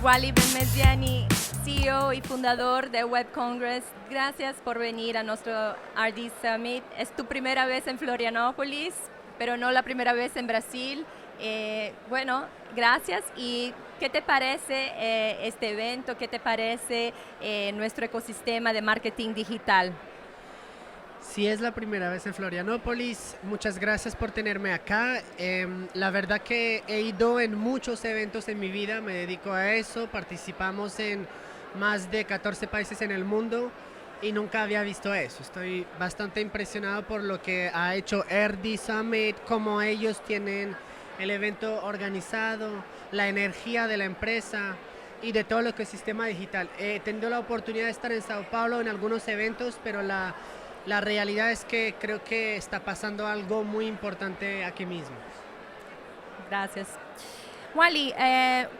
Wally Benmeziani, CEO y fundador de Web Congress. Gracias por venir a nuestro RD Summit. Es tu primera vez en Florianópolis, pero no la primera vez en Brasil. Bueno, gracias. ¿Y qué te parece este evento? ¿Qué te parece nuestro ecosistema de marketing digital? Si es la primera vez en Florianópolis, muchas gracias por tenerme acá. La verdad que he ido en muchos eventos en mi vida, me dedico a eso, participamos en más de 14 países en el mundo y nunca había visto eso. Estoy bastante impresionado por lo que ha hecho RD Summit, cómo ellos tienen el evento organizado, la energía de la empresa y de todo el ecosistema digital. He tenido la oportunidad de estar en Sao Paulo en algunos eventos, pero la realidad es que creo que está pasando algo muy importante aquí mismo. Gracias. Wally,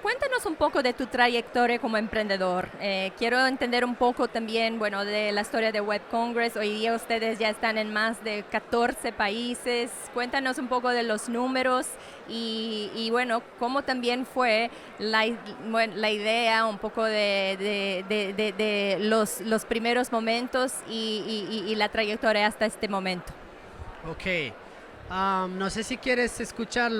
cuéntanos un poco de tu trayectoria como emprendedor. Quiero entender un poco también, bueno, de la historia de Web Congress. Hoy día ustedes ya están en más de 14 países. Cuéntanos un poco de los números y bueno, cómo también fue la idea, un poco de los primeros momentos y la trayectoria hasta este momento. Ok. No sé si quieres escuchar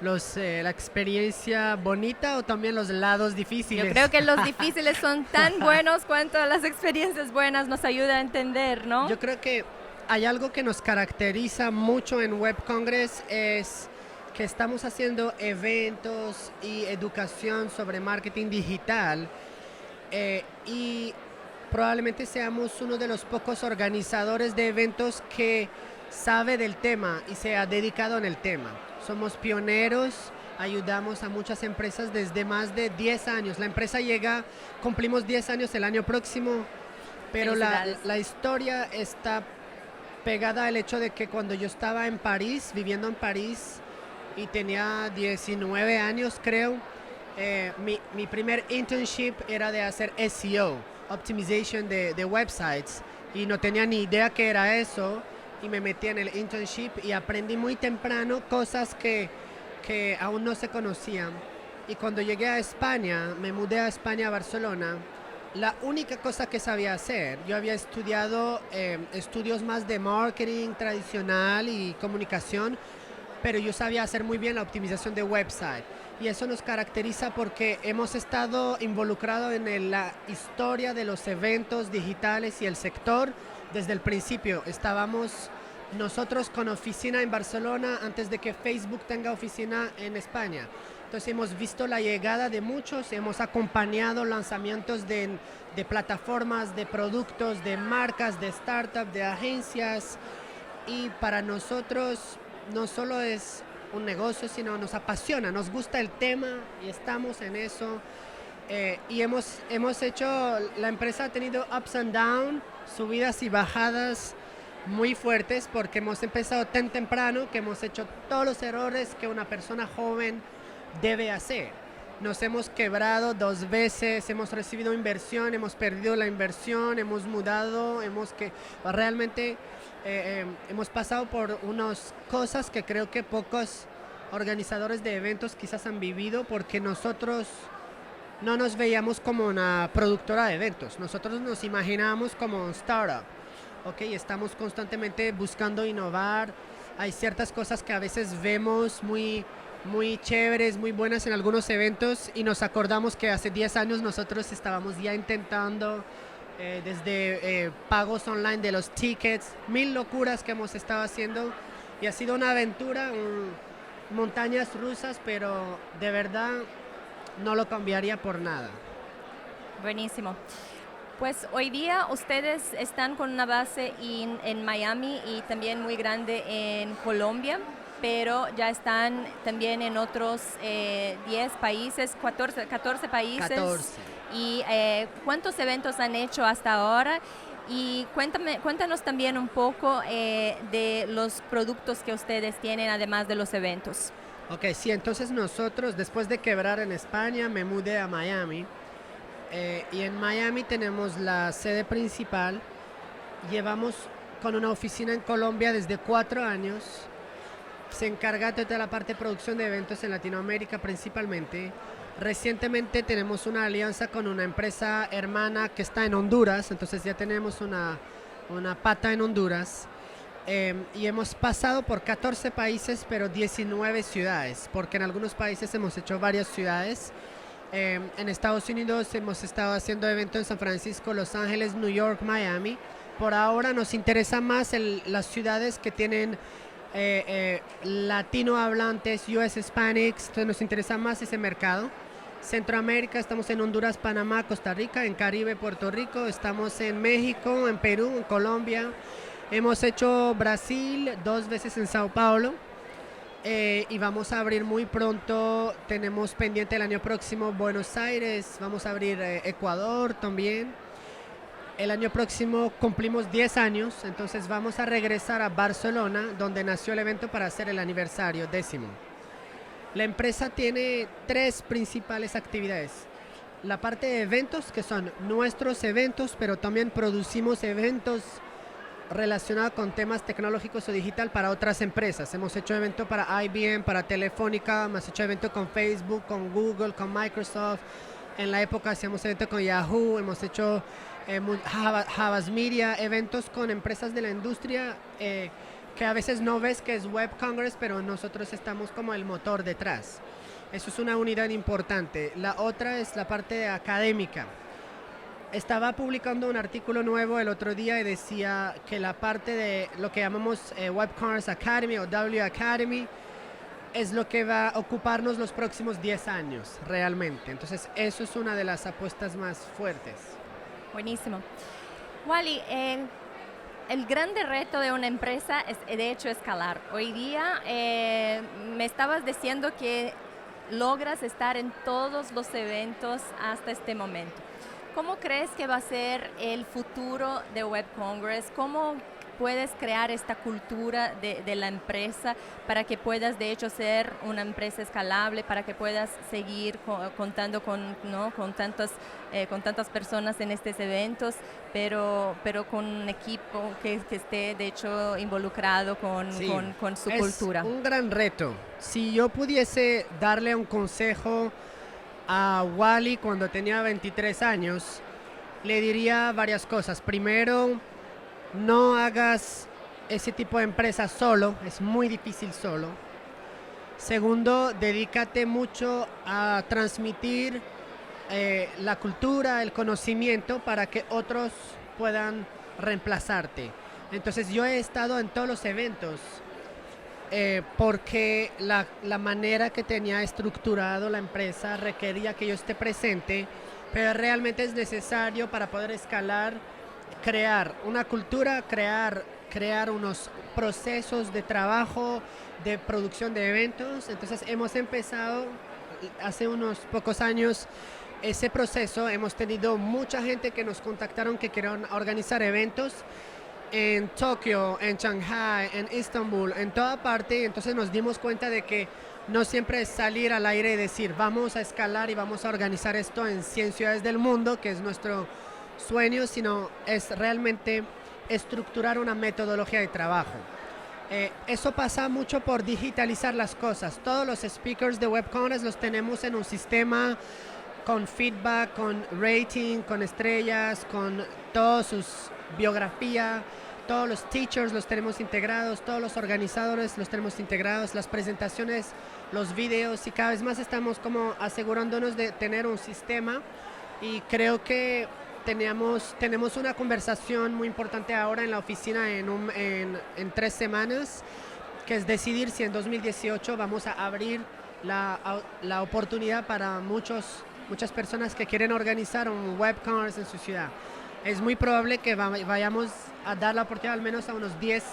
la experiencia bonita o también los lados difíciles. Yo creo que los difíciles son tan buenos cuanto las experiencias buenas nos ayudan a entender, ¿no? Yo creo que hay algo que nos caracteriza mucho en Web Congress, es que estamos haciendo eventos y educación sobre marketing digital y probablemente seamos uno de los pocos organizadores de eventos que sabe del tema y se ha dedicado en el tema. Somos pioneros, ayudamos a muchas empresas desde más de 10 años. La empresa cumplimos 10 años el año próximo, pero la historia está pegada al hecho de que cuando yo estaba en París, viviendo en París, y tenía 19 años creo, mi primer internship era de hacer SEO, optimization de websites, y no tenía ni idea qué era eso, y me metí en el internship y aprendí muy temprano cosas que aún no se conocían. Y cuando llegué a España, me mudé a España, a Barcelona, la única cosa que sabía hacer, yo había estudiado estudios más de marketing tradicional y comunicación, pero yo sabía hacer muy bien la optimización de website. Y eso nos caracteriza porque hemos estado involucrados en la historia de los eventos digitales y el sector desde el principio. Estábamos nosotros con oficina en Barcelona antes de que Facebook tenga oficina en España. Entonces hemos visto la llegada de muchos, hemos acompañado lanzamientos de plataformas, de productos, de marcas, de startups, de agencias, y para nosotros no solo es un negocio, sino nos apasiona, nos gusta el tema y estamos en eso. Y hemos hecho, la empresa ha tenido ups and downs, subidas y bajadas muy fuertes, porque hemos empezado tan temprano que hemos hecho todos los errores que una persona joven debe hacer. Nos hemos quebrado 2 veces, hemos recibido inversión, hemos perdido la inversión, hemos mudado, realmente hemos pasado por unas cosas que creo que pocos organizadores de eventos quizás han vivido, porque nosotros no nos veíamos como una productora de eventos, nosotros nos imaginábamos como un startup. Okay, estamos constantemente buscando innovar. Hay ciertas cosas que a veces vemos muy chéveres, muy buenas en algunos eventos, y nos acordamos que hace 10 años nosotros estábamos ya intentando desde pagos online de los tickets, 1000 locuras que hemos estado haciendo, y ha sido una aventura, montañas rusas, pero de verdad no lo cambiaría por nada. Buenísimo. Pues hoy día ustedes están con una base en Miami y también muy grande en Colombia, pero ya están también en otros 10 países, 14 países. 14. ¿Y cuántos eventos han hecho hasta ahora? Y cuéntanos también un poco de los productos que ustedes tienen, además de los eventos. Ok, sí, entonces nosotros, después de quebrar en España, me mudé a Miami. Y en Miami tenemos la sede principal. Llevamos con una oficina en Colombia desde 4 años. se encarga de toda la parte de producción de eventos en Latinoamérica principalmente. Recientemente tenemos una alianza con una empresa hermana que está en Honduras, entonces ya tenemos una pata en Honduras. Y hemos pasado por 14 países, pero 19 ciudades, porque en algunos países hemos hecho varias ciudades. En Estados Unidos hemos estado haciendo eventos en San Francisco, Los Ángeles, New York, Miami. Por ahora nos interesa más las ciudades que tienen latino hablantes, US Hispanics, entonces nos interesa más ese mercado. Centroamérica, estamos en Honduras, Panamá, Costa Rica, en Caribe, Puerto Rico, estamos en México, en Perú, en Colombia. Hemos hecho Brasil 2 veces en Sao Paulo y vamos a abrir muy pronto, tenemos pendiente el año próximo Buenos Aires, vamos a abrir Ecuador también. El año próximo cumplimos 10 años, entonces vamos a regresar a Barcelona, donde nació el evento para hacer el aniversario 10º. La empresa tiene 3 principales actividades. La parte de eventos, que son nuestros eventos, pero también producimos eventos relacionados con temas tecnológicos o digital para otras empresas. Hemos hecho evento para IBM, para Telefónica, hemos hecho evento con Facebook, con Google, con Microsoft. En la época hacíamos evento con Yahoo, hemos hecho Havas Media, eventos con empresas de la industria que a veces no ves que es Web Congress, pero nosotros estamos como el motor detrás. Eso es una unidad importante. La otra es la parte académica. Estaba publicando un artículo nuevo el otro día y decía que la parte de lo que llamamos Web Congress Academy o W Academy es lo que va a ocuparnos los próximos 10 años realmente. Entonces eso es una de las apuestas más fuertes. Buenísimo. Wally, el grande reto de una empresa es, de hecho, escalar. Hoy día me estabas diciendo que logras estar en todos los eventos hasta este momento. ¿Cómo crees que va a ser el futuro de Web Congress? ¿Cómo puedes crear esta cultura de la empresa para que puedas, de hecho, ser una empresa escalable, para que puedas seguir contando con tantas personas en estos eventos, pero con un equipo que esté, de hecho, involucrado con su cultura? Es un gran reto. Si yo pudiese darle un consejo a Wally cuando tenía 23 años, le diría varias cosas. Primero, no hagas ese tipo de empresa solo, es muy difícil solo. Segundo, dedícate mucho a transmitir la cultura, el conocimiento para que otros puedan reemplazarte. Entonces yo he estado en todos los eventos porque la manera que tenía estructurado la empresa requería que yo esté presente, pero realmente es necesario para poder escalar, crear una cultura, crear unos procesos de trabajo, de producción de eventos. Entonces hemos empezado hace unos pocos años ese proceso. Hemos tenido mucha gente que nos contactaron que querían organizar eventos en Tokio, en Shanghai, en Estambul, en toda parte. Entonces nos dimos cuenta de que no siempre es salir al aire y decir vamos a escalar y vamos a organizar esto en 100 ciudades del mundo, que es nuestro sueño, sino es realmente estructurar una metodología de trabajo. Eso pasa mucho por digitalizar las cosas. Todos los speakers de Web Congress los tenemos en un sistema con feedback, con rating, con estrellas, con toda su biografía. Todos los teachers los tenemos integrados, todos los organizadores los tenemos integrados, las presentaciones, los videos, y cada vez más estamos como asegurándonos de tener un sistema, y creo que tenemos una conversación muy importante ahora en la oficina en 3 semanas, que es decidir si en 2018 vamos a abrir la oportunidad para muchas personas que quieren organizar un Web Congress en su ciudad. Es muy probable que vayamos a dar la oportunidad al menos a unos 10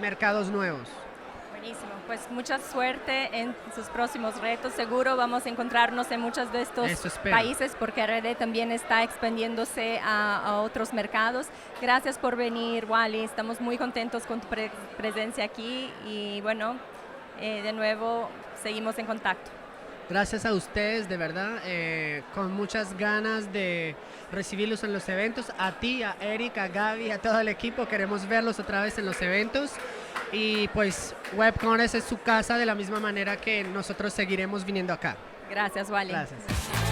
mercados nuevos. Buenísimo, pues mucha suerte en sus próximos retos. Seguro vamos a encontrarnos en muchos de estos países, porque RD también está expandiéndose a otros mercados. Gracias por venir, Wally. Estamos muy contentos con tu presencia aquí, y bueno, de nuevo seguimos en contacto. Gracias a ustedes, de verdad, con muchas ganas de recibirlos en los eventos. A ti, a Eric, a Gaby, a todo el equipo, queremos verlos otra vez en los eventos. Y pues Web Congress es su casa de la misma manera que nosotros seguiremos viniendo acá. Gracias, Wally. Gracias.